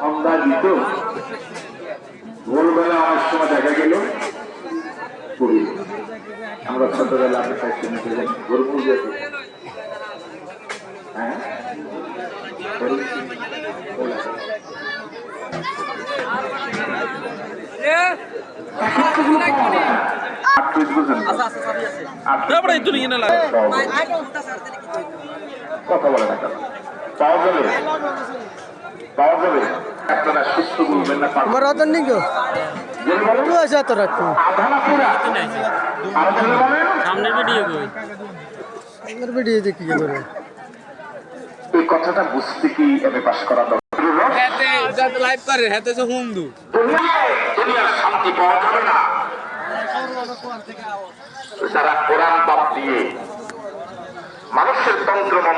আমরা দিত ভোরবেলা অনেক সময় দেখা গেল করি আমরা ছোটবেলা আমি গরু মুরগি হ্যাঁ কথা বলে না কেন পাওয়া যাবে পাওয়া যাবে আপনারা সুস্থ বলবেন না আমার অতন নিগো তুই আছে তো রাখো সামনের ভিডিও কই আমার ভিডিও দেখি কি করে এই কথাটা বুঝতে কি এমএ পাস করা দরকার হাতে যত লাইভ করে হাতে যে হুমদু দুনিয়ার শান্তি পাওয়া যাবে না যারা কোরআন বাদ দিয়ে মানুষের তন্ত্র মন্ত্র